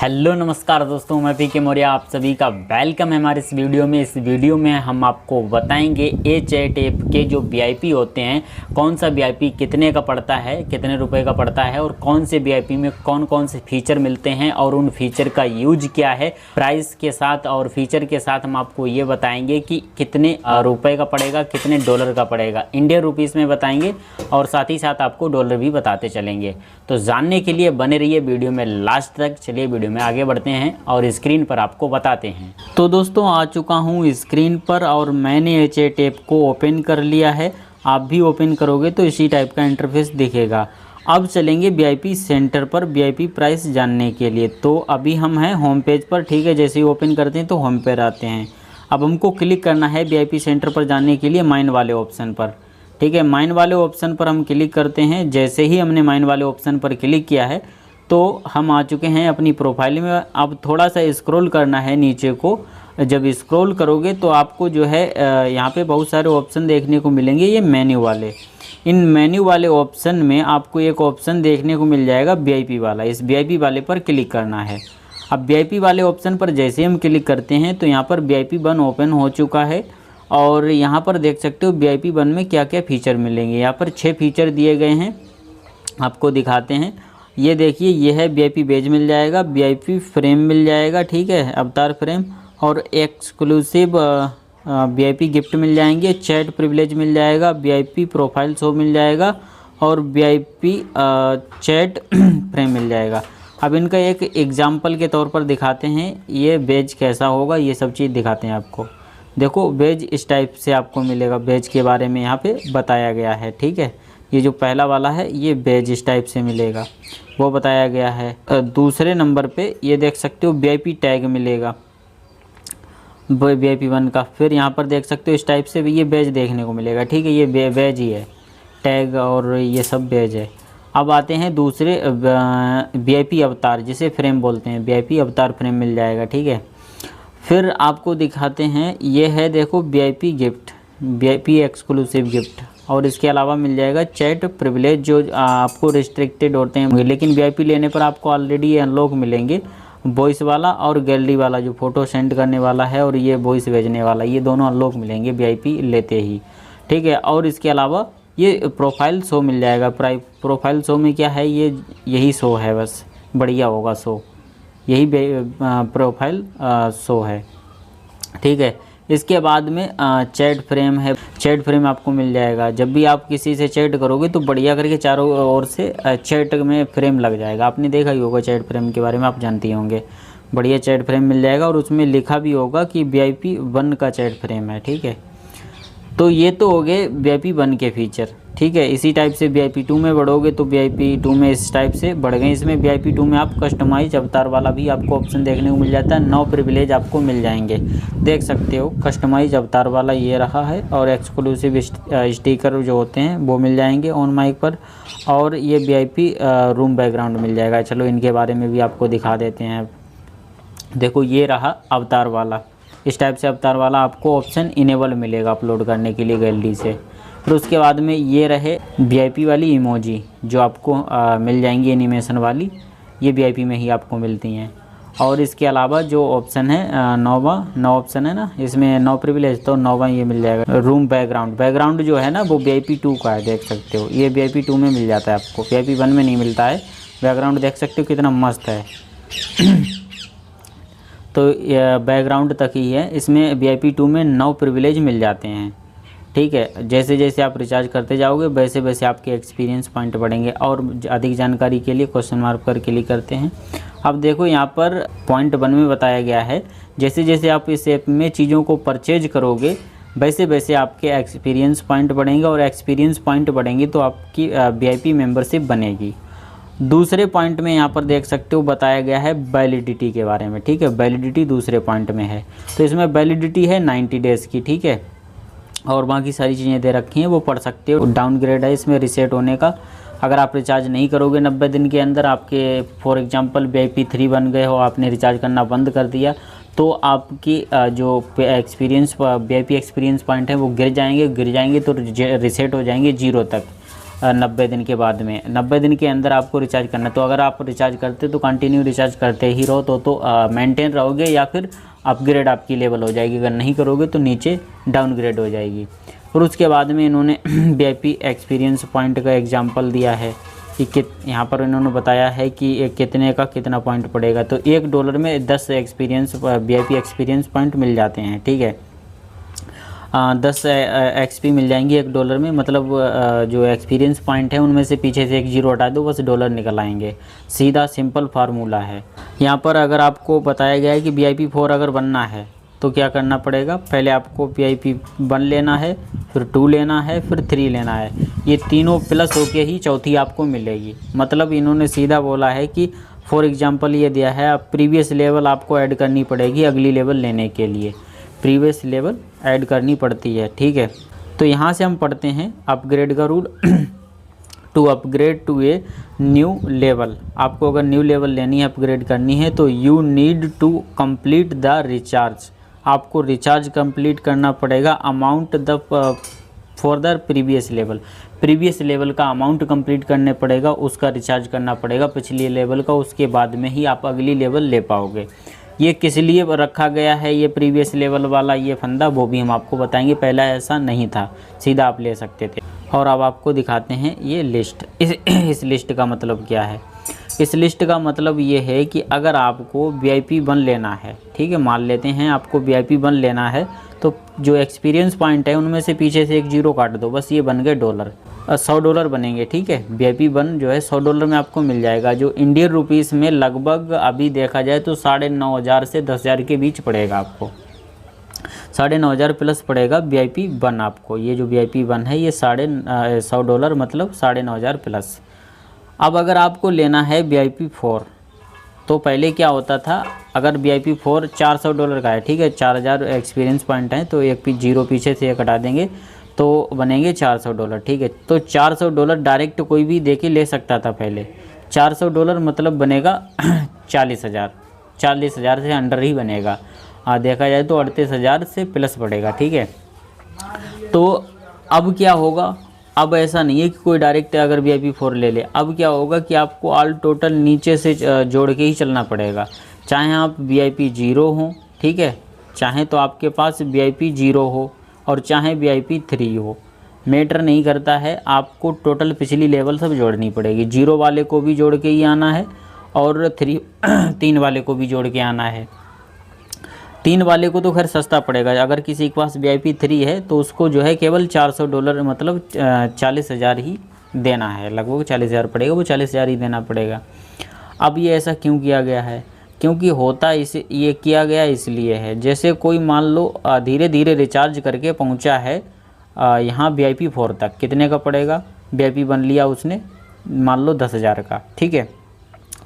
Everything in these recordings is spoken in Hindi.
हेलो नमस्कार दोस्तों, मैं पीके मौर्य आप सभी का वेलकम है हमारे इस वीडियो में। इस वीडियो में हम आपको बताएंगे एच8 ऐप के जो वीआईपी होते हैं, कौन सा वीआईपी कितने का पड़ता है, कितने रुपए का पड़ता है और कौन से वीआईपी में कौन कौन से फीचर मिलते हैं और उन फीचर का यूज क्या है। प्राइस के साथ और फीचर के साथ हम आपको ये बताएंगे कि कितने रुपये का पड़ेगा, कितने डॉलर का पड़ेगा, इंडियन रुपीज़ में बताएंगे और साथ ही साथ आपको डॉलर भी बताते चलेंगे। तो जानने के लिए बने रहिए वीडियो में लास्ट तक। चलिए वीडियो में आगे बढ़ते हैं और स्क्रीन पर आपको बताते हैं। तो दोस्तों आ चुका हूं स्क्रीन पर और मैंने एच8 ऐप को ओपन कर लिया है। आप भी ओपन करोगे तो इसी टाइप का इंटरफेस दिखेगा। अब चलेंगे वीआईपी सेंटर पर वीआईपी प्राइस जानने के लिए। तो अभी हम हैं होम पेज पर, ठीक है। जैसे ही ओपन करते हैं तो होम पर आते हैं। अब हमको क्लिक करना है वीआईपी सेंटर पर जाने के लिए माइन वाले ऑप्शन पर, ठीक है। माइन वाले ऑप्शन पर हम क्लिक करते हैं। जैसे ही हमने माइन वाले ऑप्शन पर क्लिक किया है तो हम आ चुके हैं अपनी प्रोफाइल में। अब थोड़ा सा स्क्रॉल करना है नीचे को। जब स्क्रॉल करोगे तो आपको जो है यहाँ पे बहुत सारे ऑप्शन देखने को मिलेंगे, ये मेन्यू वाले। इन मेन्यू वाले ऑप्शन में आपको एक ऑप्शन देखने को मिल जाएगा वीआईपी वाला। इस वीआईपी वाले पर क्लिक करना है। अब वीआईपी वाले ऑप्शन पर जैसे हम क्लिक करते हैं तो यहाँ पर वीआईपी 1 ओपन हो चुका है और यहाँ पर देख सकते हो वीआईपी 1 में क्या क्या फ़ीचर मिलेंगे। यहाँ पर 6 फीचर दिए गए हैं, आपको दिखाते हैं। ये देखिए, ये है वीआईपी बेज मिल जाएगा, वीआईपी फ्रेम मिल जाएगा, ठीक है, अवतार फ्रेम, और एक्सक्लूसिव वीआईपी गिफ्ट मिल जाएंगे, चैट प्रिविलेज मिल जाएगा, वीआईपी प्रोफाइल शो मिल जाएगा और वीआईपी चैट फ्रेम मिल जाएगा। अब इनका एक एग्जाम्पल के तौर पर दिखाते हैं, ये बेज कैसा होगा, ये सब चीज़ दिखाते हैं आपको। देखो बेज इस टाइप से आपको मिलेगा, बेज के बारे में यहाँ पे बताया गया है, ठीक है। ये जो पहला वाला है ये बेज इस टाइप से मिलेगा, वो बताया गया है। दूसरे नंबर पे ये देख सकते हो वीआईपी टैग मिलेगा वीआईपी 1 का। फिर यहाँ पर देख सकते हो इस टाइप से भी ये बेज देखने को मिलेगा, ठीक है। ये बेज ही है, टैग और ये सब बेज है। अब आते हैं दूसरे वीआईपी अवतार, जिसे फ्रेम बोलते हैं, वीआईपी अवतार फ्रेम मिल जाएगा, ठीक है। फिर आपको दिखाते हैं, ये है देखो VIP gift, VIP exclusive gift, और इसके अलावा मिल जाएगा चैट प्रिविलेज जो आपको रिस्ट्रिक्टेड होते हैं, लेकिन वीआईपी लेने पर आपको ऑलरेडी अनलॉक मिलेंगे। वॉइस वाला और गैलरी वाला जो फ़ोटो सेंड करने वाला है और ये वॉइस भेजने वाला, ये दोनों अनलॉक मिलेंगे वीआईपी लेते ही, ठीक है। और इसके अलावा ये प्रोफाइल शो मिल जाएगा। प्रोफाइल शो में क्या है, ये यही शो है, बस बढ़िया होगा शो, यही प्रोफाइल शो है, ठीक है। इसके बाद में चैट फ्रेम है। चैट फ्रेम आपको मिल जाएगा। जब भी आप किसी से चैट करोगे तो बढ़िया करके चारों ओर से चैट में फ्रेम लग जाएगा। आपने देखा ही होगा चैट फ्रेम के बारे में, आप जानती होंगे। बढ़िया चैट फ्रेम मिल जाएगा और उसमें लिखा भी होगा कि वीआईपी 1 का चैट फ्रेम है, ठीक है। तो ये तो हो गए वीआईपी 1 के फीचर, ठीक है। इसी टाइप से वीआईपी 2 में बढ़ोगे तो वीआईपी 2 में इस टाइप से बढ़ गए। इसमें वीआईपी 2 में आप कस्टमाइज अवतार वाला भी आपको ऑप्शन देखने को मिल जाता है। 9 प्रिविलेज आपको मिल जाएंगे, देख सकते हो। कस्टमाइज अवतार वाला ये रहा है और एक्सक्लूसिव स्टिकर जो होते हैं वो मिल जाएंगे ऑन माइक पर, और ये वीआईपी रूम बैकग्राउंड मिल जाएगा। चलो इनके बारे में भी आपको दिखा देते हैं। देखो ये रहा अवतार वाला, इस टाइप से अवतार वाला आपको ऑप्शन इनेबल मिलेगा अपलोड करने के लिए गैलरी से। फिर उसके बाद में ये रहे वीआईपी वाली इमोजी जो आपको मिल जाएंगी एनिमेशन वाली, ये वीआईपी में ही आपको मिलती हैं। और इसके अलावा जो ऑप्शन है 9 ऑप्शन है ना, इसमें 9 प्रिविलेज, तो 9वां ये मिल जाएगा रूम बैकग्राउंड जो है ना वो वीआईपी 2 का है, देख सकते हो। ये वीआईपी 2 में मिल जाता है आपको, वीआईपी 1 में नहीं मिलता है। बैकग्राउंड देख सकते हो कितना मस्त है। तो बैकग्राउंड तक ही है, इसमें वीआईपी 2 में 9 प्रिविलेज मिल जाते हैं, ठीक है। जैसे जैसे आप रिचार्ज करते जाओगे वैसे वैसे आपके एक्सपीरियंस पॉइंट बढ़ेंगे। और अधिक जानकारी के लिए क्वेश्चन मार्क पर क्लिक करते हैं। अब देखो यहाँ पर पॉइंट 1 में बताया गया है, जैसे जैसे आप इस ऐप में चीज़ों को परचेज करोगे वैसे वैसे आपके एक्सपीरियंस पॉइंट बढ़ेंगे, और एक्सपीरियंस पॉइंट बढ़ेंगे तो आपकी वीआईपी मेंबरशिप बनेगी। दूसरे पॉइंट में यहाँ पर देख सकते हो बताया गया है वैलिडिटी के बारे में, ठीक है। वैलिडिटी दूसरे पॉइंट में है, तो इसमें वैलिडिटी है 90 डेज़ की, ठीक है। और बाकी सारी चीज़ें दे रखी हैं, वो पढ़ सकते हो। डाउनग्रेड है इसमें रीसेट होने का। अगर आप रिचार्ज नहीं करोगे 90 दिन के अंदर, आपके फॉर एग्जांपल वीआईपी 3 बन गए हो, आपने रिचार्ज करना बंद कर दिया, तो आपकी जो वीआईपी एक्सपीरियंस पॉइंट है वो गिर जाएंगे तो रीसेट हो जाएंगे 0 तक। 90 दिन के बाद में, 90 दिन के अंदर आपको रिचार्ज करना है। तो अगर आप रिचार्ज करते तो कंटिन्यू रिचार्ज करते ही रहो तो मेंटेन रहोगे या फिर अपग्रेड आपकी लेवल हो जाएगी। अगर नहीं करोगे तो नीचे डाउनग्रेड हो जाएगी। और उसके बाद में इन्होंने VIP एक्सपीरियंस पॉइंट का एग्जांपल दिया है कि यहाँ पर इन्होंने बताया है कि कितने का कितना पॉइंट पड़ेगा। तो $1 में 10 VIP एक्सपीरियंस पॉइंट मिल जाते हैं, ठीक है। 10 XP मिल जाएंगी $1 में, मतलब जो एक्सपीरियंस पॉइंट है उनमें से पीछे से एक जीरो हटा दो, बस डॉलर निकल आएंगे। सीधा सिंपल फार्मूला है। यहाँ पर अगर आपको बताया गया है कि VIP 4 अगर बनना है तो क्या करना पड़ेगा, पहले आपको VIP 1 लेना है, फिर 2 लेना है, फिर 3 लेना है। ये तीनों प्लस होके ही चौथी आपको मिलेगी। मतलब इन्होंने सीधा बोला है कि फॉर एग्जांपल ये दिया है, अब प्रीवियस लेवल आपको ऐड करनी पड़ेगी अगली लेवल लेने के लिए, प्रीवियस लेवल ऐड करनी पड़ती है, ठीक है। तो यहाँ से हम पढ़ते हैं अपग्रेड का रूल। To upgrade to a new level, आपको अगर न्यू लेवल लेनी है, अपग्रेड करनी है, तो you need to complete the recharge, आपको रिचार्ज कंप्लीट करना पड़ेगा amount the for the previous level, previous level का अमाउंट कंप्लीट करने पड़ेगा, उसका रिचार्ज करना पड़ेगा पिछली लेवल का, उसके बाद में ही आप अगली लेवल ले पाओगे। ये किस लिए रखा गया है ये प्रीवियस लेवल वाला ये फंदा, वो भी हम आपको बताएंगे। पहला ऐसा नहीं था, सीधा आप ले सकते थे। और अब आपको दिखाते हैं ये लिस्ट। इस लिस्ट का मतलब क्या है, इस लिस्ट का मतलब ये है कि अगर आपको VIP 1 लेना है, ठीक है, मान लेते हैं आपको VIP 1 लेना है, तो जो एक्सपीरियंस पॉइंट है उनमें से पीछे से एक जीरो काट दो, बस ये बन गए डॉलर। $100 बनेंगे, ठीक है। VIP 1 जो है $100 में आपको मिल जाएगा, जो इंडियन रुपीस में लगभग अभी देखा जाए तो 9,500 से 10,000 के बीच पड़ेगा आपको। 9,500 प्लस पड़ेगा VIP 1 आपको। ये जो VIP 1 है ये $100 मतलब 9,500 प्लस। अब अगर आपको लेना है VIP 4, तो पहले क्या होता था, अगर VIP 4 $400 का है, ठीक है, 4,000 एक्सपीरियंस पॉइंट है, तो एक जीरो पीछे से एक हटा देंगे तो बनेंगे $400, ठीक है। तो $400 डायरेक्ट कोई भी देके ले सकता था पहले। $400 मतलब बनेगा 40,000, 40,000 से अंडर ही बनेगा। देखा जाए तो 38,000 से प्लस पड़ेगा, ठीक है। तो अब क्या होगा, अब ऐसा नहीं है कि कोई डायरेक्ट अगर VIP 4 ले ले। अब क्या होगा कि आपको ऑल टोटल नीचे से जोड़ के ही चलना पड़ेगा, चाहे आप VIP 0 हो, ठीक है, चाहे तो आपके पास VIP 0 हो और चाहे VIP 3 हो, मैटर नहीं करता है। आपको टोटल पिछली लेवल सब जोड़नी पड़ेगी। 0 वाले को भी जोड़ के ही आना है और 3 वाले को भी जोड़ के आना है। 3 वाले को तो खैर सस्ता पड़ेगा, अगर किसी के पास VIP 3 है तो उसको जो है केवल $400 मतलब 40,000 ही देना है, लगभग 40,000 पड़ेगा, वो 40,000 ही देना पड़ेगा। अब ये ऐसा क्यों किया गया है, क्योंकि होता इसे ये किया गया इसलिए है, जैसे कोई मान लो धीरे धीरे रिचार्ज करके पहुंचा है यहाँ VIP 4 तक, कितने का पड़ेगा, VIP 1 लिया उसने मान लो 10,000 का, ठीक है,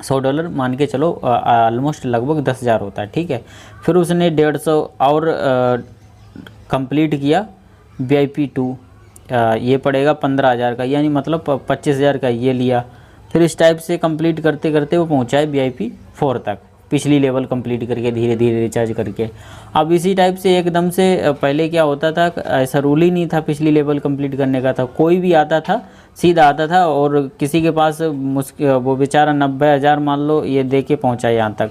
$100 मान के चलो, ऑलमोस्ट लगभग 10,000 होता है, ठीक है। फिर उसने 150 और कंप्लीट किया VIP 2, ये पड़ेगा 15,000 का, यानी मतलब 25,000 का ये लिया। फिर इस टाइप से कंप्लीट करते करते वो पहुंचा है VIP 4 तक, पिछली लेवल कंप्लीट करके धीरे धीरे रिचार्ज करके। अब इसी टाइप से एकदम से पहले क्या होता था, ऐसा रूल ही नहीं था पिछली लेवल कंप्लीट करने का था, कोई भी आता था सीधा आता था और किसी के पास वो बेचारा 90,000 मान लो ये दे के पहुँचा यहाँ तक।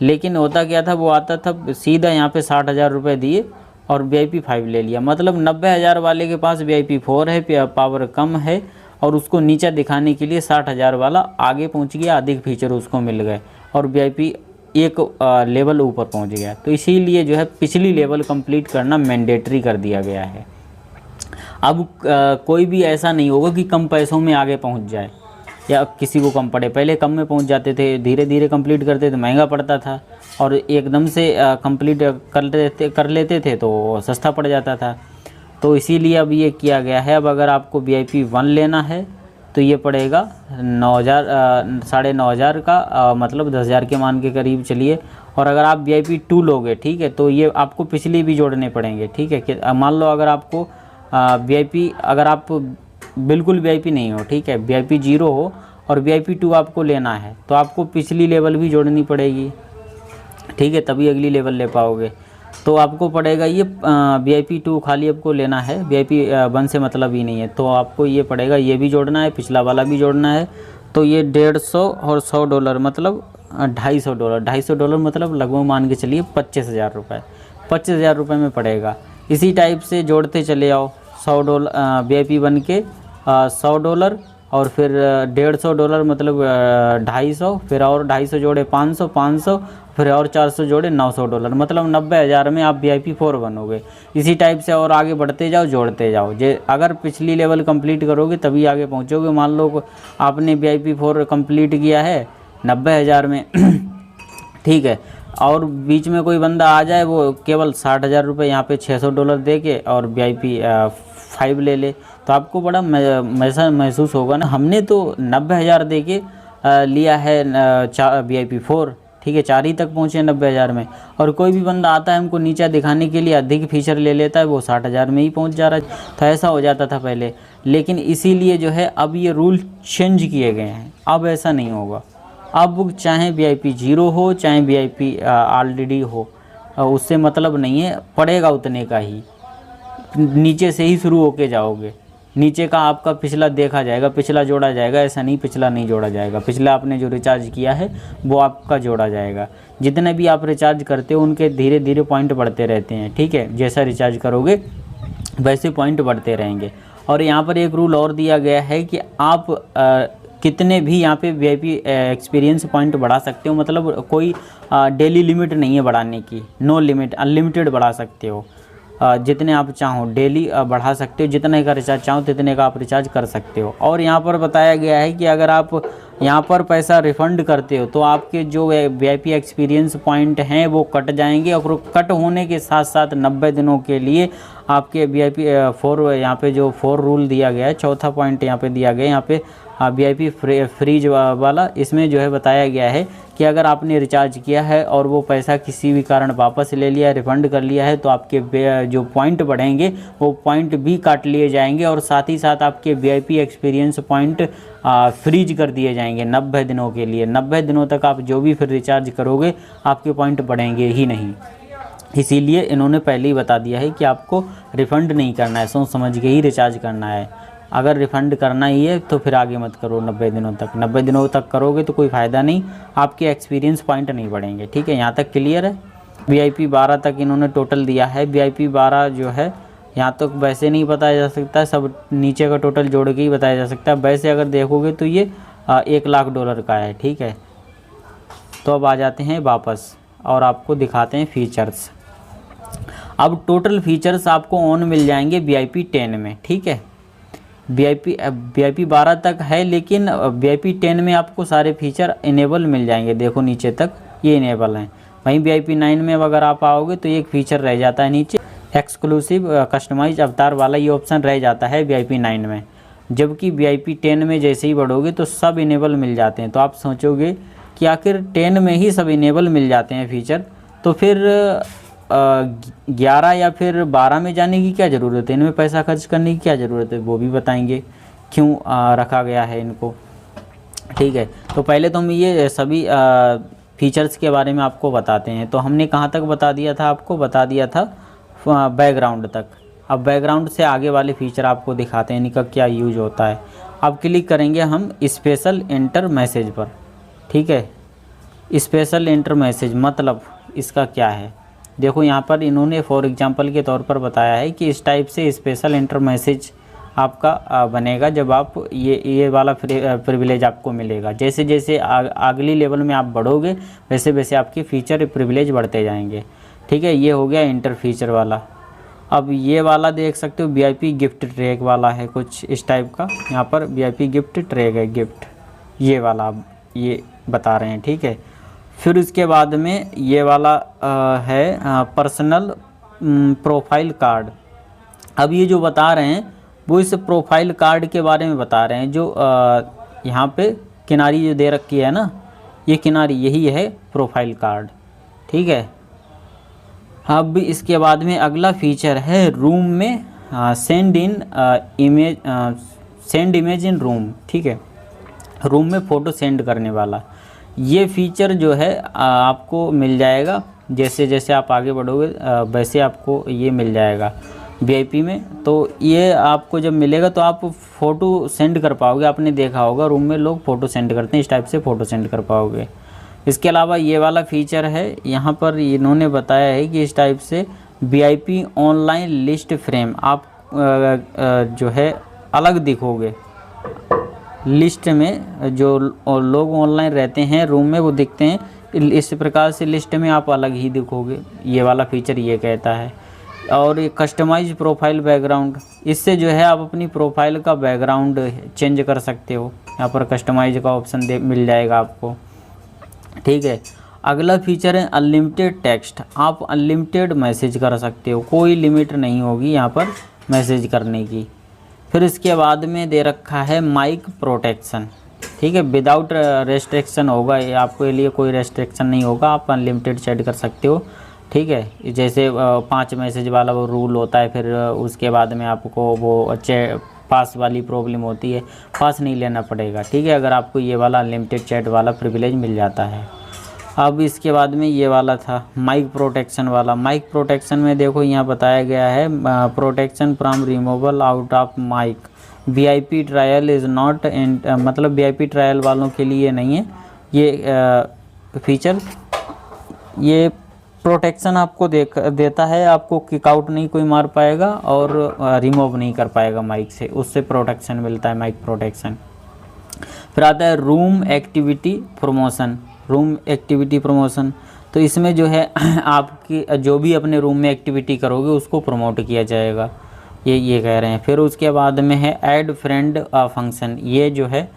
लेकिन होता क्या था, वो आता था सीधा यहाँ पे 60,000 रुपये दिए और VIP 5 ले लिया। मतलब 90,000 वाले के पास VIP 4 है, पावर कम है, और उसको नीचा दिखाने के लिए 60,000 वाला आगे पहुँच गया, अधिक फीचर उसको मिल गए और VIP एक लेवल ऊपर पहुँच गया। तो इसीलिए जो है पिछली लेवल कंप्लीट करना मैंडेटरी कर दिया गया है। अब कोई भी ऐसा नहीं होगा कि कम पैसों में आगे पहुंच जाए या किसी को कम पड़े। पहले कम में पहुंच जाते थे, धीरे धीरे कंप्लीट करते थे, महंगा पड़ता था, और एकदम से कंप्लीट कर लेते थे तो सस्ता पड़ जाता था। तो इसीलिए अब ये किया गया है। अब अगर आपको VIP 1 लेना है तो ये पड़ेगा 9,000 9,500 का, मतलब 10,000 के मान के करीब चलिए। और अगर आप VIP 2 लोगे, ठीक है, तो ये आपको पिछले भी जोड़ने पड़ेंगे, ठीक है। कि मान लो अगर आपको VIP, अगर आप बिल्कुल VIP नहीं हो, ठीक है, VIP 0 हो और VIP 2 आपको लेना है, तो आपको पिछली लेवल भी जोड़नी पड़ेगी, ठीक है, तभी अगली लेवल ले पाओगे। तो आपको पड़ेगा ये VIP 2 खाली आपको लेना है, VIP 1 से मतलब ही नहीं है। तो आपको ये पड़ेगा, ये भी जोड़ना है, पिछला वाला भी जोड़ना है। तो ये $150 और $100 मतलब $250। $250 मतलब लगभग मान के चलिए 25,000 रुपये, 25,000 रुपये में पड़ेगा। इसी टाइप से जोड़ते चले आओ। $100 VIP 1 के $100 और फिर $150 मतलब 250, फिर और 250 जोड़े 500, 500 फिर और 400 जोड़े $900 मतलब 90,000 में आप VIP 4 बनोगे। इसी टाइप से और आगे बढ़ते जाओ, जोड़ते जाओ। अगर पिछली लेवल कंप्लीट करोगे तभी आगे पहुंचोगे। मान लो आपने VIP 4 कंप्लीट किया है 90,000 में ठीक है, और बीच में कोई बंदा आ जाए वो केवल 60,000 रुपये यहाँ पे $600 दे के और VIP 5 ले ले, तो आपको बड़ा महसूस होगा ना। हमने तो 90,000 दे के लिया है VIP 4, ठीक है, 4 ही तक पहुँचे 90,000 में। और कोई भी बंदा आता है हमको नीचा दिखाने के लिए अधिक फीचर ले लेता है, वो 60,000 में ही पहुँच जा रहा है। तो ऐसा हो जाता था पहले, लेकिन इसीलिए जो है अब ये रूल चेंज किए गए हैं। अब ऐसा नहीं होगा। अब चाहे VIP 0 हो चाहे VIP ऑलरेडी हो, उससे मतलब नहीं है, पड़ेगा उतने का ही। नीचे से ही शुरू होके जाओगे, नीचे का आपका पिछला देखा जाएगा, पिछला जोड़ा जाएगा। ऐसा नहीं पिछला नहीं जोड़ा जाएगा, पिछला आपने जो रिचार्ज किया है वो आपका जोड़ा जाएगा। जितने भी आप रिचार्ज करते हो उनके धीरे धीरे पॉइंट बढ़ते रहते हैं, ठीक है। जैसा रिचार्ज करोगे वैसे पॉइंट बढ़ते रहेंगे। और यहाँ पर एक रूल और दिया गया है कि आप कितने भी यहाँ पे VIP एक्सपीरियंस पॉइंट बढ़ा सकते हो, मतलब कोई डेली लिमिट नहीं है बढ़ाने की, नो लिमिट, अनलिमिटेड बढ़ा सकते हो। जितने आप चाहो डेली बढ़ा सकते हो, जितने का रिचार्ज चाहो तितने का आप रिचार्ज कर सकते हो। और यहाँ पर बताया गया है कि अगर आप यहाँ पर पैसा रिफ़ंड करते हो तो आपके जो VIP एक्सपीरियंस पॉइंट हैं वो कट जाएंगे, और कट होने के साथ साथ 90 दिनों के लिए आपके VIP 4 यहाँ पे जो 4 रूल दिया गया है, चौथा पॉइंट यहाँ पे दिया गया है, यहाँ पे VIP फ्रीज वाला, इसमें जो है बताया गया है कि अगर आपने रिचार्ज किया है और वो पैसा किसी भी कारण वापस ले लिया, रिफ़ंड कर लिया है, तो आपके जो पॉइंट बढ़ेंगे वो पॉइंट भी काट लिए जाएंगे, और साथ ही साथ आपके VIP एक्सपीरियंस पॉइंट फ्रीज कर दिए जाएंगे 90 दिनों के लिए। 90 दिनों तक आप जो भी फिर रिचार्ज करोगे आपके पॉइंट बढ़ेंगे ही नहीं। इसीलिए इन्होंने पहले ही बता दिया है कि आपको रिफ़ंड नहीं करना है, सोच समझ के ही रिचार्ज करना है। अगर रिफ़ंड करना ही है तो फिर आगे मत करो 90 दिनों तक। 90 दिनों तक करोगे तो कोई फ़ायदा नहीं, आपके एक्सपीरियंस पॉइंट नहीं बढ़ेंगे, ठीक है। यहाँ तक क्लियर है। VIP 12 तक इन्होंने टोटल दिया है। VIP 12 जो है यहाँ तक वैसे नहीं बताया जा सकता, सब नीचे का टोटल जोड़ के ही बताया जा सकता है। वैसे अगर देखोगे तो ये $1,00,000 का है, ठीक है। तो अब आ जाते हैं वापस और आपको दिखाते हैं फीचर्स। अब टोटल फीचर्स आपको ऑन मिल जाएंगे VIP 10 में, ठीक है। VIP 12 तक है, लेकिन VIP 10 में आपको सारे फीचर इनेबल मिल जाएंगे। देखो नीचे तक ये इनेबल हैं। वहीं VIP 9 में अगर आप आओगे तो एक फ़ीचर रह जाता है नीचे, एक्सक्लूसिव कस्टमाइज अवतार वाला ये ऑप्शन रह जाता है VIP 9 में। जबकि VIP 10 में जैसे ही बढ़ोगे तो सब इनेबल मिल जाते हैं। तो आप सोचोगे कि आखिर 10 में ही सब इनेबल मिल जाते हैं फ़ीचर, तो फिर 11 या फिर 12 में जाने की क्या ज़रूरत है, इनमें पैसा खर्च करने की क्या ज़रूरत है, वो भी बताएंगे क्यों रखा गया है इनको, ठीक है। तो पहले तो हम ये सभी फीचर्स के बारे में आपको बताते हैं। तो हमने कहाँ तक बता दिया था, आपको बता दिया था बैकग्राउंड तक। अब बैकग्राउंड से आगे वाले फीचर आपको दिखाते हैं, इनका क्या यूज होता है। अब क्लिक करेंगे हम स्पेशल एंटर मैसेज पर, ठीक है। स्पेशल एंटर मैसेज मतलब इसका क्या है, देखो यहाँ पर इन्होंने फॉर एग्जांपल के तौर पर बताया है कि इस टाइप से स्पेशल एंटर मैसेज आपका बनेगा जब आप ये वाला प्रिविलेज आपको मिलेगा। जैसे जैसे अगली लेवल में आप बढ़ोगे वैसे वैसे आपके फीचर प्रिविलेज बढ़ते जाएंगे, ठीक है। ये हो गया इंटर फीचर वाला। अब ये वाला देख सकते हो VIP गिफ्ट ट्रैक वाला है, कुछ इस टाइप का। यहाँ पर VIP गिफ्ट ट्रैक है, गिफ्ट ये वाला ये बता रहे हैं, ठीक है। फिर उसके बाद में ये वाला है पर्सनल प्रोफाइल कार्ड। अब ये जो बता रहे हैं वो इस प्रोफाइल कार्ड के बारे में बता रहे हैं। जो यहाँ पे किनारी जो दे रखी है ना, ये किनारी यही है प्रोफाइल कार्ड, ठीक है। अब इसके बाद में अगला फीचर है रूम में सेंड इमेज इन रूम, ठीक है। रूम में फ़ोटो सेंड करने वाला ये फीचर जो है आपको मिल जाएगा जैसे जैसे आप आगे बढ़ोगे वैसे आपको ये मिल जाएगा वीआईपी में। तो ये आपको जब मिलेगा तो आप फ़ोटो सेंड कर पाओगे। आपने देखा होगा रूम में लोग फ़ोटो सेंड करते हैं, इस टाइप से फ़ोटो सेंड कर पाओगे। इसके अलावा ये वाला फीचर है, यहाँ पर इन्होंने बताया है कि इस टाइप से वीआईपी ऑनलाइन लिस्ट फ्रेम आप जो है अलग दिखोगे। लिस्ट में जो लोग ऑनलाइन रहते हैं रूम में वो दिखते हैं, इस प्रकार से लिस्ट में आप अलग ही दिखोगे। ये वाला फीचर ये कहता है। और ये कस्टमाइज प्रोफाइल बैकग्राउंड, इससे जो है आप अपनी प्रोफाइल का बैकग्राउंड चेंज कर सकते हो। यहाँ पर कस्टमाइज का ऑप्शन मिल जाएगा आपको, ठीक है। अगला फीचर है अनलिमिटेड टेक्स्ट। आप अनलिमिटेड मैसेज कर सकते हो, कोई लिमिट नहीं होगी यहाँ पर मैसेज करने की। फिर इसके बाद में दे रखा है माइक प्रोटेक्शन, ठीक है। विदाउट रेस्ट्रिक्शन होगा, ये आपके लिए कोई रेस्ट्रिक्शन नहीं होगा, आप अनलिमिटेड चैट कर सकते हो, ठीक है। जैसे 5 मैसेज वाला वो रूल होता है, फिर उसके बाद में आपको वो पास वाली प्रॉब्लम होती है, पास नहीं लेना पड़ेगा, ठीक है, अगर आपको ये वाला अनलिमिटेड चैट वाला प्रिविलेज मिल जाता है। अब इसके बाद में ये वाला था माइक प्रोटेक्शन वाला। माइक प्रोटेक्शन में देखो यहाँ बताया गया है protection from removal out of mic, VIP trial is not, मतलब वीआईपी ट्रायल वालों के लिए नहीं है ये फीचर। ये प्रोटेक्शन आपको देता है, आपको किक आउट नहीं कोई मार पाएगा और रिमूव नहीं कर पाएगा माइक से, उससे प्रोटेक्शन मिलता है माइक प्रोटेक्शन। फिर आता है room activity promotion. Room activity promotion, तो इसमें जो है आपकी जो भी अपने रूम में एक्टिविटी करोगे उसको प्रमोट किया जाएगा, ये कह रहे हैं। फिर उसके बाद में है ऐड फ्रेंड फंक्शन। ये जो है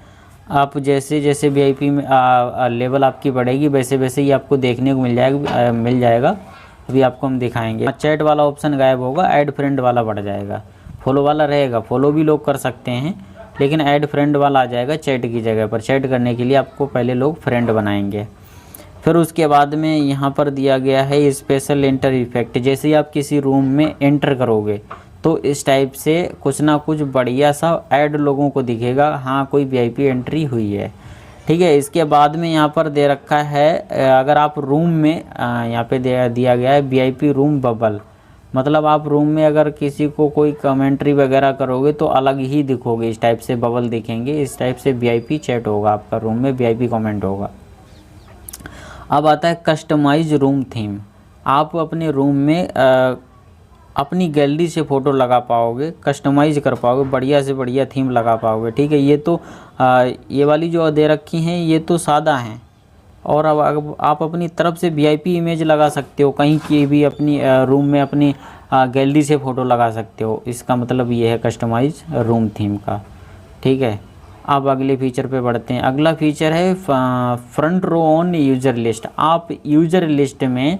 आप जैसे जैसे वीआईपी में लेवल आपकी बढ़ेगी वैसे वैसे ही आपको देखने को मिल जाएगा। अभी आपको हम दिखाएंगे। चैट वाला ऑप्शन गायब होगा, ऐड फ्रेंड वाला बढ़ जाएगा। फॉलो वाला रहेगा, फॉलो भी लोग कर सकते हैं, लेकिन ऐड फ्रेंड वाला आ जाएगा चैट की जगह पर। चैट करने के लिए आपको पहले लोग फ्रेंड बनाएंगे। फिर उसके बाद में यहाँ पर दिया गया है स्पेशल एंटर इफेक्ट। जैसे ही आप किसी रूम में एंटर करोगे तो इस टाइप से कुछ ना कुछ बढ़िया सा ऐड लोगों को दिखेगा, हाँ कोई वीआईपी एंट्री हुई है, ठीक है। इसके बाद में यहाँ पर दे रखा है अगर आप रूम में यहाँ पे दिया गया है वीआईपी रूम बबल, मतलब आप रूम में अगर किसी को कोई कमेंट्री वगैरह करोगे तो अलग ही दिखोगे, इस टाइप से बबल दिखेंगे, इस टाइप से वीआईपी चैट होगा आपका रूम में, वीआईपी कमेंट होगा। अब आता है कस्टमाइज रूम थीम। आप अपने रूम में अपनी गैलरी से फ़ोटो लगा पाओगे, कस्टमाइज़ कर पाओगे, बढ़िया से बढ़िया थीम लगा पाओगे, ठीक है। ये तो ये वाली जो दे रखी हैं ये तो सादा हैं, और अब आप अपनी तरफ से वीआईपी इमेज लगा सकते हो, कहीं की भी अपनी रूम में अपनी गैलरी से फ़ोटो लगा सकते हो। इसका मतलब ये है कस्टमाइज रूम थीम का, ठीक है। अब अगले फीचर पे बढ़ते हैं। अगला फीचर है front row on user list. आप यूज़र लिस्ट में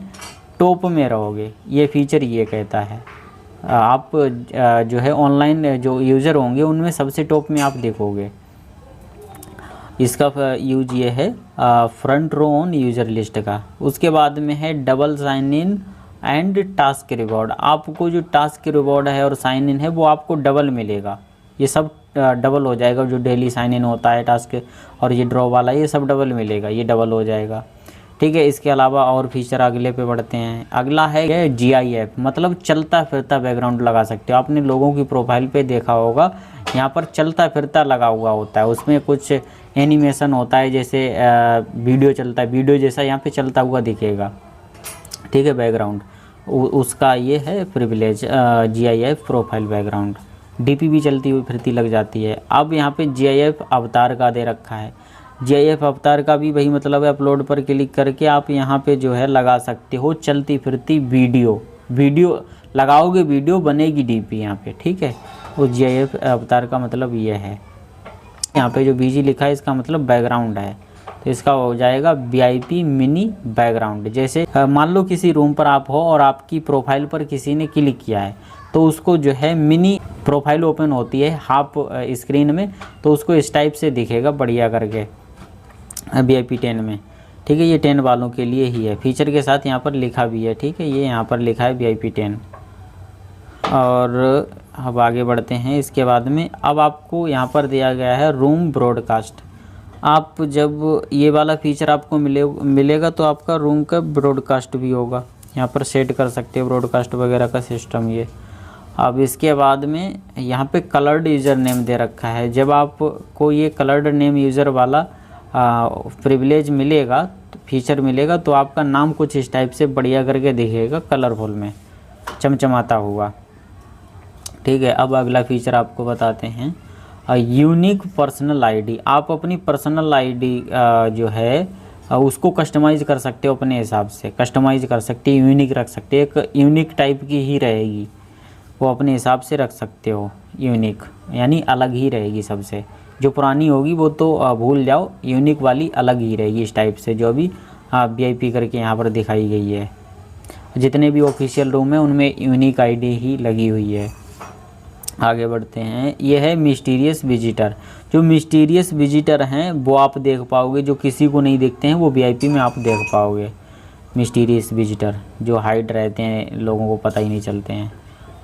टॉप में रहोगे, ये फीचर ये कहता है। आप जो है ऑनलाइन जो यूज़र होंगे उनमें सबसे टॉप में आप देखोगे। इसका यूज ये है front row on user list का। उसके बाद में है double sign in and task reward. आपको जो टास्क रिवॉर्ड है और साइन इन है वो आपको डबल मिलेगा, ये सब डबल हो जाएगा। जो डेली साइन इन होता है टास्क और ये ड्रॉ वाला ये सब डबल मिलेगा, ये डबल हो जाएगा, ठीक है। इसके अलावा और फीचर अगले पे बढ़ते हैं। अगला है जीआईएफ, मतलब चलता फिरता बैकग्राउंड लगा सकते हो। आपने लोगों की प्रोफाइल पे देखा होगा यहाँ पर चलता फिरता लगा हुआ होता है, उसमें कुछ एनिमेशन होता है, जैसे वीडियो चलता है, वीडियो जैसा यहाँ पे चलता हुआ दिखेगा, ठीक है, बैकग्राउंड। उसका ये है privilege GIF profile background. DP भी चलती हुई फिरती लग जाती है। अब यहाँ पे जीआईएफ अवतार का दे रखा है। जीआईएफ अवतार का भी वही मतलब है, अपलोड पर क्लिक करके आप यहाँ पे जो है लगा सकते हो चलती फिरती वीडियो लगाओगे, वीडियो बनेगी डीपी यहाँ पे, ठीक है। वो जीआईएफ अवतार का मतलब ये है। यहाँ पे जो बीजी लिखा है इसका मतलब बैकग्राउंड है, तो इसका हो जाएगा वीआईपी मिनी बैकग्राउंड। जैसे मान लो किसी रूम पर आप हो और आपकी प्रोफाइल पर किसी ने क्लिक किया है तो उसको जो है मिनी प्रोफाइल ओपन होती है हाफ स्क्रीन में, तो उसको इस टाइप से दिखेगा बढ़िया करके वीआईपी 10 में, ठीक है। ये 10 वालों के लिए ही है, फीचर के साथ यहाँ पर लिखा भी है, ठीक है। ये यहाँ पर लिखा है वीआईपी 10। और अब आगे बढ़ते हैं। इसके बाद में अब आपको यहाँ पर दिया गया है रूम ब्रॉडकास्ट। आप जब ये वाला फीचर आपको मिलेगा तो आपका रूम का ब्रॉडकास्ट भी होगा, यहाँ पर सेट कर सकते हो ब्रॉडकास्ट वगैरह का सिस्टम ये। अब इसके बाद में यहाँ पे कलर्ड यूज़र नेम दे रखा है। जब आपको ये कलर्ड नेम यूज़र वाला प्रिविलेज मिलेगा, तो फीचर मिलेगा, तो आपका नाम कुछ इस टाइप से बढ़िया करके दिखेगा, कलरफुल में चमचमाता हुआ। ठीक है, अब अगला फीचर आपको बताते हैं यूनिक पर्सनल आईडी। आप अपनी पर्सनल आईडी जो है उसको कस्टमाइज़ कर सकते हो, अपने हिसाब से कस्टमाइज़ कर सकते हो, यूनिक रख सकते हो, एक यूनिक टाइप की ही रहेगी, वो अपने हिसाब से रख सकते हो। यूनिक यानी अलग ही रहेगी सबसे, जो पुरानी होगी वो तो भूल जाओ, यूनिक वाली अलग ही रहेगी इस टाइप से, जो अभी वीआईपी करके यहाँ पर दिखाई गई है। जितने भी ऑफिशियल रूम है उनमें यूनिक आईडी ही लगी हुई है। आगे बढ़ते हैं, ये है मिस्टीरियस विजिटर। जो मिस्टीरियस विजिटर हैं वो आप देख पाओगे, जो किसी को नहीं देखते हैं वो वीआईपी में आप देख पाओगे। मिस्टीरियस विजिटर जो हाइड रहते हैं, लोगों को पता ही नहीं चलते हैं।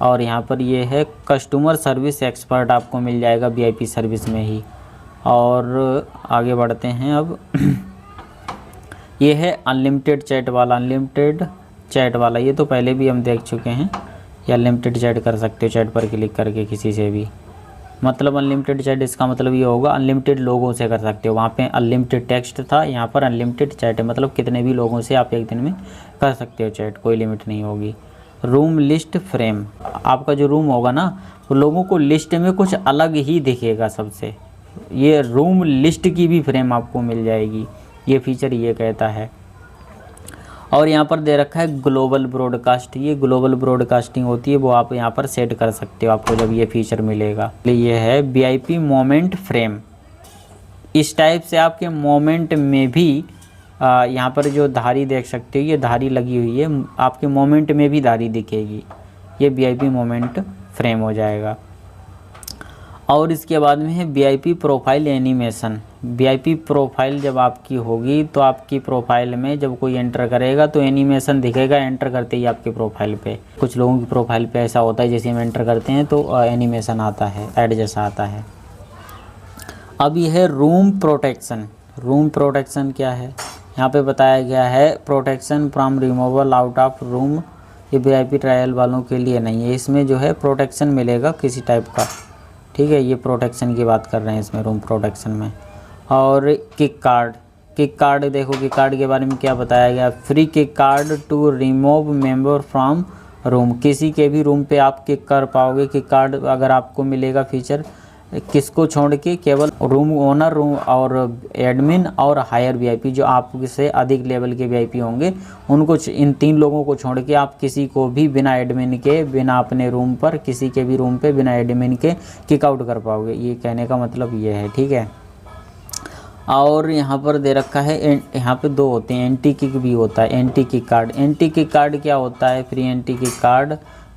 और यहाँ पर ये है कस्टमर सर्विस एक्सपर्ट, आपको मिल जाएगा वीआईपी सर्विस में ही। और आगे बढ़ते हैं अब ये है अनलिमिटेड चैट वाला। अनलिमिटेड चैट वाला ये तो पहले भी हम देख चुके हैं, या अनलिमिटेड चैट कर सकते हो चैट पर क्लिक करके किसी से भी। मतलब अनलिमिटेड चैट इसका मतलब ये होगा अनलिमिटेड लोगों से कर सकते हो। वहाँ पे अनलिमिटेड टेक्स्ट था, यहाँ पर अनलिमिटेड चैट है, मतलब कितने भी लोगों से आप एक दिन में कर सकते हो चैट, कोई लिमिट नहीं होगी। रूम लिस्ट फ्रेम, आपका जो रूम होगा ना वो लोगों को लिस्ट में कुछ अलग ही दिखेगा सबसे। ये रूम लिस्ट की भी फ्रेम आपको मिल जाएगी, ये फीचर ये कहता है। और यहाँ पर दे रखा है ग्लोबल ब्रॉडकास्ट। ये ग्लोबल ब्रॉडकास्टिंग होती है, वो आप यहाँ पर सेट कर सकते हो आपको जब ये फीचर मिलेगा। ये है वीआईपी मोमेंट फ्रेम। इस टाइप से आपके मोमेंट में भी यहाँ पर जो धारी देख सकते हो, ये धारी लगी हुई है, आपके मोमेंट में भी धारी दिखेगी, ये वीआईपी मोमेंट फ्रेम हो जाएगा। और इसके बाद में है VIP profile animation. VIP profile जब आपकी होगी तो आपकी प्रोफाइल में जब कोई एंटर करेगा तो एनिमेशन दिखेगा एंटर करते ही आपके प्रोफाइल पे। कुछ लोगों की प्रोफाइल पे ऐसा होता है, जैसे हम एंटर करते हैं तो एनिमेशन आता है, ऐड जैसा आता है। अब ये है रूम प्रोटेक्शन। रूम प्रोटेक्शन क्या है, यहाँ पे बताया गया है protection from removal out of room. ये वीआईपी ट्रायल वालों के लिए नहीं है, इसमें जो है प्रोटेक्शन मिलेगा किसी टाइप का। ठीक है, ये प्रोटेक्शन की बात कर रहे हैं इसमें, रूम प्रोटेक्शन में। और किक कार्ड, किक कार्ड देखो, किक कार्ड के बारे में क्या बताया गया, free kick card to remove member from room. किसी के भी रूम पे आप किक कर पाओगे किक कार्ड अगर आपको मिलेगा फीचर। किसको छोड़ के, केवल रूम ओनर, रूम और एडमिन और हायर वीआईपी, जो आपसे अधिक लेवल के वीआईपी होंगे उनको, इन 3 लोगों को छोड़ के आप किसी को भी बिना एडमिन के, बिना अपने रूम पर किसी के भी रूम पे बिना एडमिन के किक आउट कर पाओगे। ये कहने का मतलब ये है। ठीक है, और यहाँ पर दे रखा है, यहाँ पे 2 होते हैं, एंटी किक भी होता है, anti kick card. Anti kick card क्या होता है, free anti kick card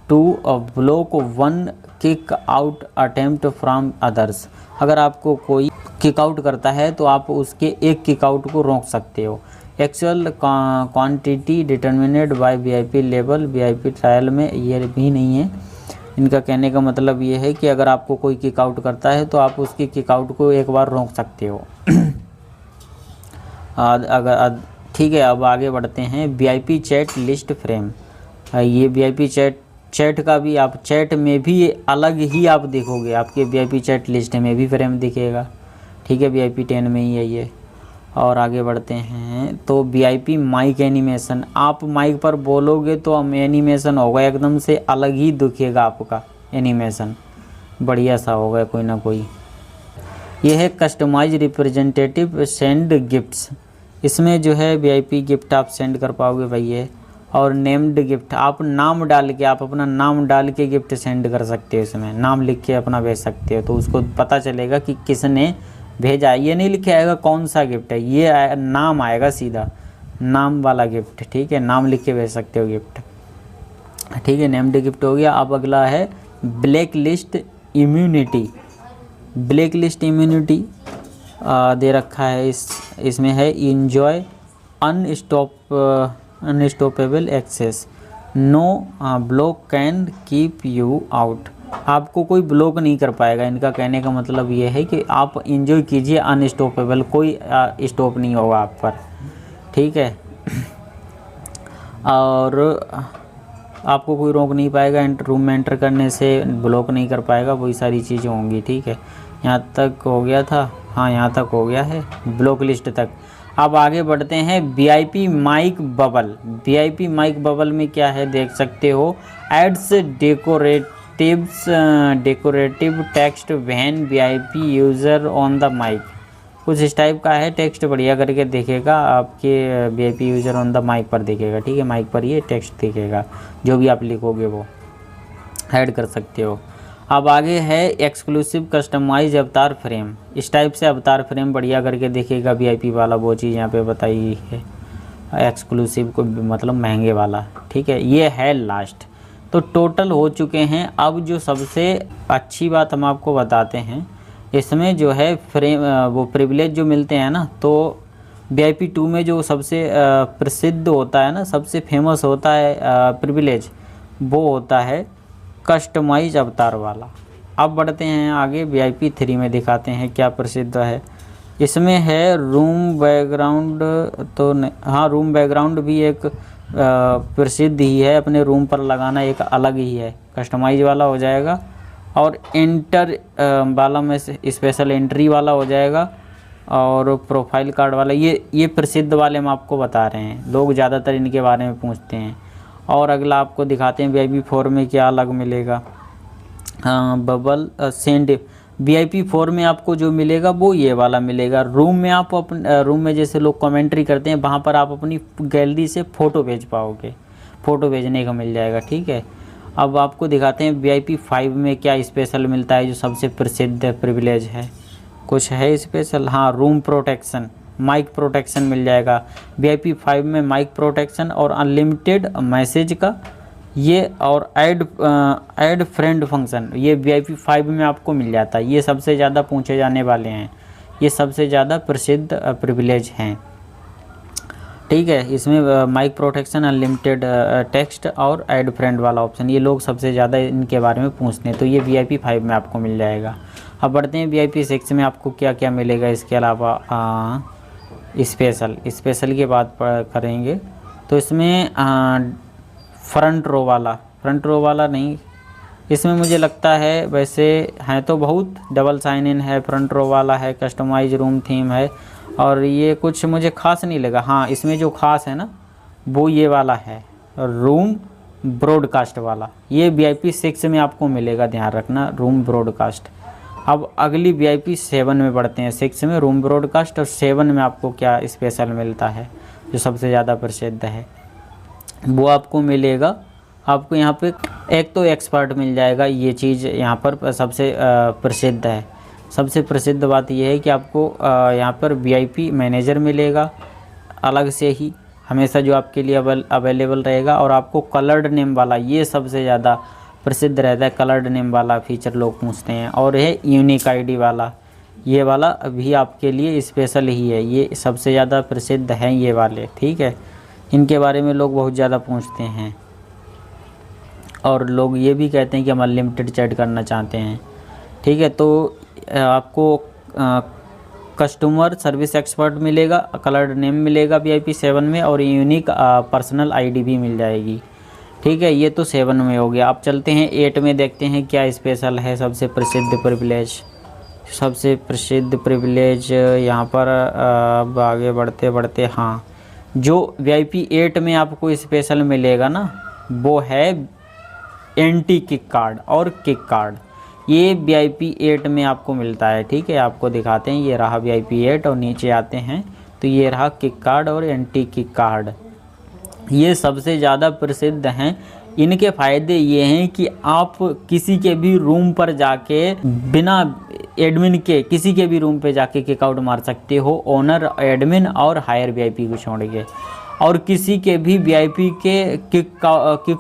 to block 1 kick out attempt from others. अगर आपको कोई किक आउट करता है तो आप उसके एक किक आउट को रोक सकते हो। Actual quantity determined by VIP level. VIP trial में ये भी नहीं है। इनका कहने का मतलब ये है कि अगर आपको कोई किक आउट करता है तो आप उसकी किक आउट को एक बार रोक सकते हो। अगर ठीक है, अब आगे बढ़ते हैं, वीआईपी चैट लिस्ट फ्रेम। ये वीआईपी चैट का भी, आप चैट में भी अलग ही आप देखोगे, आपके वीआईपी चैट लिस्ट में भी फ्रेम दिखेगा। ठीक है, वीआईपी 10 में ही है ये। और आगे बढ़ते हैं, तो वीआईपी माइक एनिमेशन। आप माइक पर बोलोगे तो हम एनिमेशन होगा, एकदम से अलग ही दिखेगा आपका एनिमेशन, बढ़िया सा होगा कोई ना कोई। ये है कस्टमाइज रिप्रेजेंटेटिव सेंड गिफ्ट्स। इसमें जो है वीआईपी गिफ्ट आप सेंड कर पाओगे भाई ये। और नेम्ड गिफ्ट, आप नाम डाल के, आप अपना नाम डाल के गिफ्ट सेंड कर सकते हो। इसमें नाम लिख के अपना भेज सकते हो, तो उसको पता चलेगा कि किसने भेजा। ये नहीं लिखा आएगा कौन सा गिफ्ट है, ये नाम आएगा सीधा, नाम वाला गिफ्ट। ठीक है, नाम लिख के भेज सकते हो गिफ्ट। ठीक है, नेम्ड गिफ्ट हो गया। अब अगला है black list immunity. Black list immunity दे रखा है, इसमें है enjoy unstoppable access, no block can keep you out. आपको कोई ब्लॉक नहीं कर पाएगा। इनका कहने का मतलब ये है कि आप एंजॉय कीजिए, अनस्टॉपेबल, कोई स्टॉप नहीं होगा आप पर, ठीक है। और आपको कोई रोक नहीं पाएगा, रूम में एंटर करने से ब्लॉक नहीं कर पाएगा, वही सारी चीज़ें होंगी, ठीक है। यहाँ तक हो गया था, हाँ यहाँ तक हो गया है ब्लॉक लिस्ट तक। अब आगे बढ़ते हैं VIP mic bubble. VIP mic bubble में क्या है देख सकते हो, adds decorative text when VIP user on the mic. कुछ इस टाइप का है, टेक्स्ट बढ़िया करके दिखेगा आपके VIP user on the mic पर दिखेगा, ठीक है। माइक पर ये टेक्स्ट दिखेगा, जो भी आप लिखोगे वो ऐड कर सकते हो। अब आगे है एक्सक्लूसिव कस्टमाइज अवतार फ्रेम। इस टाइप से अवतार फ्रेम बढ़िया करके दिखेगा वीआईपी वाला, वो चीज़ यहाँ पे बताई है। एक्सक्लूसिव को मतलब महंगे वाला, ठीक है। ये है लास्ट, तो टोटल हो चुके हैं। अब जो सबसे अच्छी बात हम आपको बताते हैं, इसमें जो है फ्रेम वो प्रिविलेज जो मिलते हैं ना, तो वीआईपी 2 में जो सबसे प्रसिद्ध होता है ना, सबसे फेमस होता है प्रिविलेज, वो होता है कस्टमाइज अवतार वाला। अब बढ़ते हैं आगे, वीआईपी 3 में दिखाते हैं क्या प्रसिद्ध है। इसमें है रूम बैकग्राउंड, तो हाँ रूम बैकग्राउंड भी एक प्रसिद्ध ही है, अपने रूम पर लगाना एक अलग ही है, कस्टमाइज वाला हो जाएगा। और एंटर वाला में से स्पेशल एंट्री वाला हो जाएगा, और प्रोफाइल कार्ड वाला, ये प्रसिद्ध वाले हम आपको बता रहे हैं, लोग ज़्यादातर इनके बारे में पूछते हैं। और अगला आपको दिखाते हैं वीआईपी 4 में क्या अलग मिलेगा। बबल सेंड वीआईपी 4 में आपको जो मिलेगा वो ये वाला मिलेगा। रूम में आप अपने रूम में जैसे लोग कमेंट्री करते हैं, वहाँ पर आप अपनी गैलरी से फ़ोटो भेज पाओगे, फ़ोटो भेजने का मिल जाएगा, ठीक है। अब आपको दिखाते हैं वीआईपी 5 में क्या स्पेशल मिलता है, जो सबसे प्रसिद्ध प्रिविलेज है। कुछ है स्पेशल, हाँ रूम प्रोटेक्शन, माइक प्रोटेक्शन मिल जाएगा वीआईपी 5 में, माइक प्रोटेक्शन और अनलिमिटेड मैसेज का ये, और ऐड फ्रेंड फंक्शन, ये वीआईपी 5 में आपको मिल जाता है। ये सबसे ज़्यादा पूछे जाने वाले हैं, ये सबसे ज़्यादा प्रसिद्ध प्रिविलेज हैं, ठीक है। इसमें माइक प्रोटेक्शन, अनलिमिटेड टेक्स्ट और ऐड फ्रेंड वाला ऑप्शन, ये लोग सबसे ज़्यादा इनके बारे में पूछते हैं, तो ये वीआईपी 5 में आपको मिल जाएगा। अब बढ़ते हैं वीआईपी 6 में आपको क्या क्या मिलेगा। इसके अलावा स्पेशल की बात करेंगे तो इसमें फ्रंट रो वाला नहीं, इसमें मुझे लगता है, वैसे हैं तो बहुत, डबल साइन इन है, फ्रंट रो वाला है, कस्टमाइज रूम थीम है, और ये कुछ मुझे खास नहीं लगा। हाँ इसमें जो खास है ना वो ये वाला है, रूम ब्रॉडकास्ट वाला, ये वीआईपी 6 में आपको मिलेगा, ध्यान रखना, रूम ब्रॉडकास्ट। अब अगली वीआईपी 7 में बढ़ते हैं। 6 में रूम ब्रॉडकास्ट, और 7 में आपको क्या स्पेशल मिलता है जो सबसे ज़्यादा प्रसिद्ध है, वो आपको मिलेगा। आपको यहाँ पे एक तो एक्सपर्ट मिल जाएगा, ये चीज़ यहाँ पर सबसे प्रसिद्ध है। सबसे प्रसिद्ध बात यह है कि आपको यहाँ पर वीआईपी मैनेजर मिलेगा अलग से ही, हमेशा जो आपके लिए अवेलेबल रहेगा। और आपको कलर्ड नेम वाला, ये सबसे ज़्यादा प्रसिद्ध रहता है, कलर्ड नेम वाला फीचर लोग पूछते हैं। और है यूनिक आईडी वाला, ये वाला भी आपके लिए स्पेशल ही है, ये सबसे ज़्यादा प्रसिद्ध हैं ये वाले, ठीक है। इनके बारे में लोग बहुत ज़्यादा पूछते हैं, और लोग ये भी कहते हैं कि हम अनलिमिटेड चैट करना चाहते हैं, ठीक है। तो आपको कस्टमर सर्विस एक्सपर्ट मिलेगा, कलर्ड नेम मिलेगा वीआईपी 7 में, और यूनिक पर्सनल आईडी भी मिल जाएगी, ठीक है। ये तो 7 में हो गया। अब चलते हैं 8 में, देखते हैं क्या स्पेशल है। सबसे प्रसिद्ध प्रिविलेज यहाँ पर अब आगे बढ़ते हाँ, जो वीआईपी 8 में आपको स्पेशल मिलेगा ना, वो है एंटी किक कार्ड और किक कार्ड। ये वीआईपी 8 में आपको मिलता है, ठीक है। आपको दिखाते हैं, ये रहा वीआईपी 8, और नीचे आते हैं तो ये रहा किक कार्ड और एंटी किक कार्ड। ये सबसे ज़्यादा प्रसिद्ध हैं। इनके फ़ायदे ये हैं कि आप किसी के भी रूम पर जाके बिना एडमिन के किसी के भी रूम पे जाके किक आउट मार सकते हो, ओनर, एडमिन और हायर वीआईपी को छोड़ के, और किसी के भी वीआईपी के किक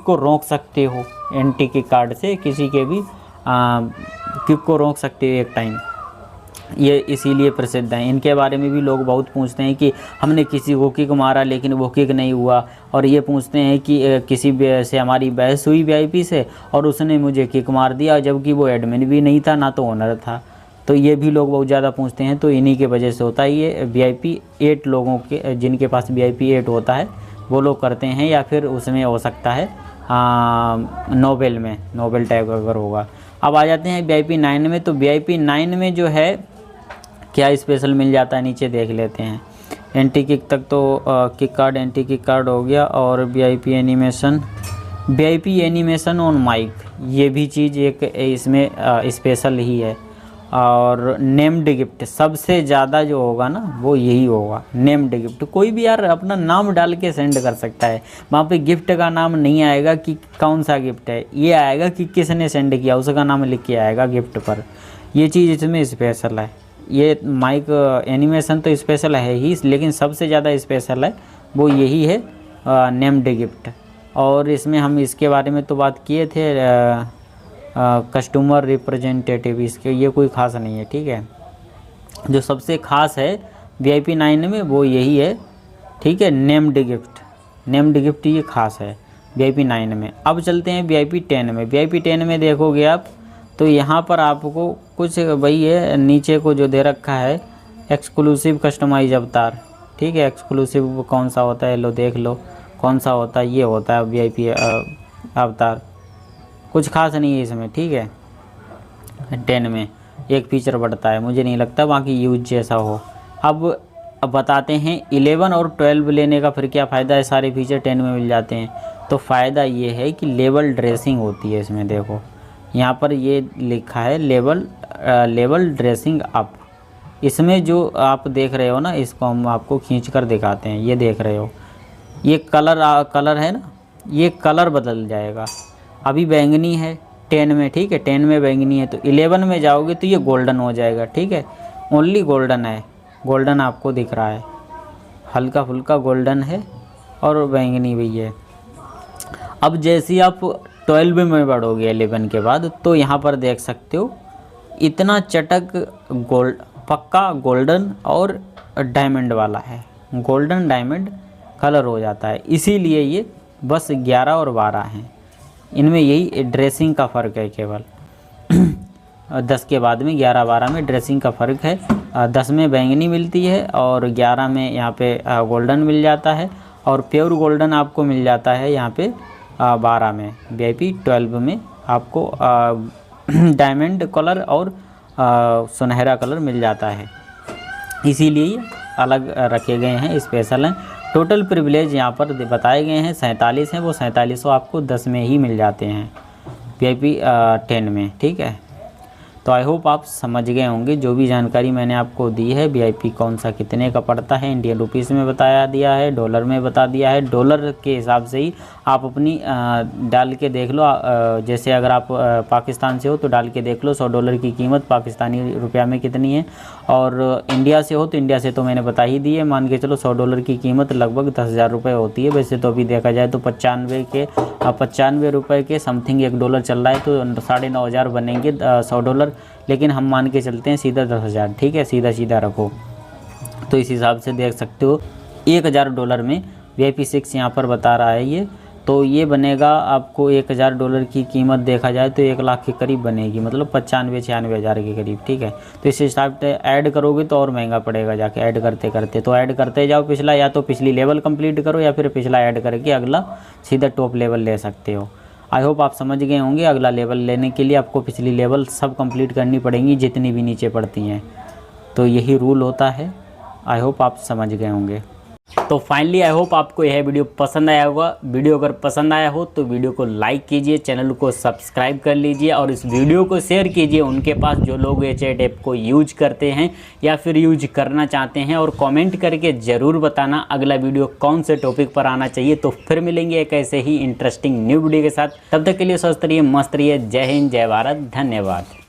को रोक सकते हो। एंटी किक कार्ड से किसी के भी किक को रोक सकते हो एक टाइम। ये इसीलिए प्रसिद्ध हैं। इनके बारे में भी लोग बहुत पूछते हैं कि हमने किसी को किक मारा लेकिन वो किक नहीं हुआ, और ये पूछते हैं कि किसी से हमारी बहस हुई वीआईपी से और उसने मुझे किक मार दिया, जबकि वो एडमिन भी नहीं था ना तो ओनर था। तो ये भी लोग बहुत ज़्यादा पूछते हैं। तो इन्हीं के वजह से होता है ये VIP 8 लोगों के, जिनके पास VIP 8 होता है वो लोग करते हैं, या फिर उसमें हो सकता है नोबेल में, नोबेल टैग अगर होगा। अब आ जाते हैं VIP 9 में। तो VIP 9 में जो है क्या स्पेशल मिल जाता है, नीचे देख लेते हैं। एंटी किक तक तो kick card, anti kick card हो गया, और VIP एनिमेशन ऑन माइक, ये भी चीज़ एक इसमें स्पेशल ही है। और नेम्ड गिफ्ट सबसे ज़्यादा जो होगा ना वो यही होगा, नेम्ड गिफ्ट। कोई भी यार अपना नाम डाल के सेंड कर सकता है, वहाँ पे गिफ्ट का नाम नहीं आएगा कि कौन सा गिफ्ट है, ये आएगा कि किसने सेंड किया, उसका नाम लिख के आएगा गिफ्ट पर। ये चीज़ इसमें स्पेशल है। ये माइक एनिमेशन तो स्पेशल है ही, लेकिन सबसे ज़्यादा स्पेशल है वो यही है, नेम्ड गिफ्ट। और इसमें हम इसके बारे में तो बात किए थे, कस्टमर रिप्रेजेंटेटिव, इसके ये कोई ख़ास नहीं है, ठीक है। जो सबसे ख़ास है VIP 9 में वो यही है, ठीक है, नेम्ड गिफ्ट। नेम्ड गिफ्ट ये ख़ास है VIP 9 में। अब चलते हैं VIP 10 में। VIP 10 में देखोगे आप तो यहाँ पर आपको कुछ वही है, नीचे को जो दे रखा है एक्सक्लूसिव कस्टमाइज अवतार, ठीक है। एक्सक्लूसिव कौन सा होता है, लो देख लो कौन सा होता है, ये होता है VIP अवतार। कुछ खास नहीं है इसमें, ठीक है। 10 में एक फीचर बढ़ता है, मुझे नहीं लगता बाकी यूज जैसा हो। अब बताते हैं 11 और 12 लेने का फिर क्या फ़ायदा है, सारे फीचर 10 में मिल जाते हैं। तो फ़ायदा ये है कि लेवल ड्रेसिंग होती है इसमें, देखो यहाँ पर ये लिखा है लेवल ड्रेसिंग अप। इसमें जो आप देख रहे हो ना, इसको हम आपको खींच कर दिखाते हैं, ये देख रहे हो, ये कलर है ना, ये कलर बदल जाएगा। अभी बैंगनी है 10 में, ठीक है, 10 में बैंगनी है, तो 11 में जाओगे तो ये गोल्डन हो जाएगा, ठीक है। ओनली गोल्डन है, गोल्डन आपको दिख रहा है, हल्का फुल्का गोल्डन है और बैंगनी भी है। अब जैसे आप 12 में बढ़ोगे 11 के बाद, तो यहाँ पर देख सकते हो इतना चटक पक्का गोल्डन और डायमंड वाला है, गोल्डन डायमंड कलर हो जाता है। इसीलिए ये बस 11 और 12 हैं, इनमें यही ड्रेसिंग का फ़र्क है केवल। 10 के बाद में 11-12 में ड्रेसिंग का फ़र्क है। 10 में बैंगनी मिलती है और 11 में यहाँ पे गोल्डन मिल जाता है, और प्योर गोल्डन आपको मिल जाता है यहाँ पे 12 में। VIP 12 में आपको डायमंड कलर और सुनहरा कलर मिल जाता है, इसीलिए अलग रखे गए हैं, स्पेशल हैं। टोटल प्रिविलेज यहाँ पर बताए गए हैं 47 हैं, वो 47 आपको 10 में ही मिल जाते हैं VIP 10 में, ठीक है। तो आई होप आप समझ गए होंगे, जो भी जानकारी मैंने आपको दी है VIP कौन सा कितने का पड़ता है, इंडियन रुपीस में बताया दिया है, डॉलर में बता दिया है। डॉलर के हिसाब से ही आप अपनी डाल के देख लो, जैसे अगर आप पाकिस्तान से हो तो डाल के देख लो $100 की कीमत पाकिस्तानी रुपया में कितनी है, और इंडिया से हो तो इंडिया से तो मैंने बता ही दी है, मान के चलो $100 की कीमत लगभग 10,000 रुपये होती है। वैसे तो अभी देखा जाए तो 95 रुपये के समथिंग $1 चल रहा है, तो 9,500 बनेंगे $100, लेकिन हम मान के चलते हैं सीधा 10,000, ठीक है, सीधा रखो। तो इस हिसाब से देख सकते हो $1,000 में VIP 6 यहाँ पर बता रहा है ये, तो ये बनेगा आपको $1,000 की कीमत देखा जाए तो 1 लाख के करीब बनेगी, मतलब 95-96 हज़ार के करीब, ठीक है। तो इस हिसाब से ऐड करोगे तो और महंगा पड़ेगा जाके ऐड करते करते, तो ऐड करते जाओ पिछला, या तो पिछली लेवल कंप्लीट करो या फिर पिछला ऐड करके अगला सीधा टॉप लेवल ले सकते हो। आई होप आप समझ गए होंगे। अगला लेवल लेने के लिए आपको पिछली लेवल सब कंप्लीट करनी पड़ेंगी जितनी भी नीचे पड़ती हैं, तो यही रूल होता है। आई होप आप समझ गए होंगे। तो फाइनली आई होप आपको यह वीडियो पसंद आया होगा। वीडियो अगर पसंद आया हो तो वीडियो को लाइक कीजिए, चैनल को सब्सक्राइब कर लीजिए और इस वीडियो को शेयर कीजिए उनके पास जो लोग ये चैट ऐप को यूज करते हैं या फिर यूज करना चाहते हैं, और कमेंट करके ज़रूर बताना अगला वीडियो कौन से टॉपिक पर आना चाहिए। तो फिर मिलेंगे एक ऐसे ही इंटरेस्टिंग न्यू वीडियो के साथ, तब तक के लिए स्वस्थ रहिए, मस्त रहिए। जय हिंद, जय भारत, धन्यवाद।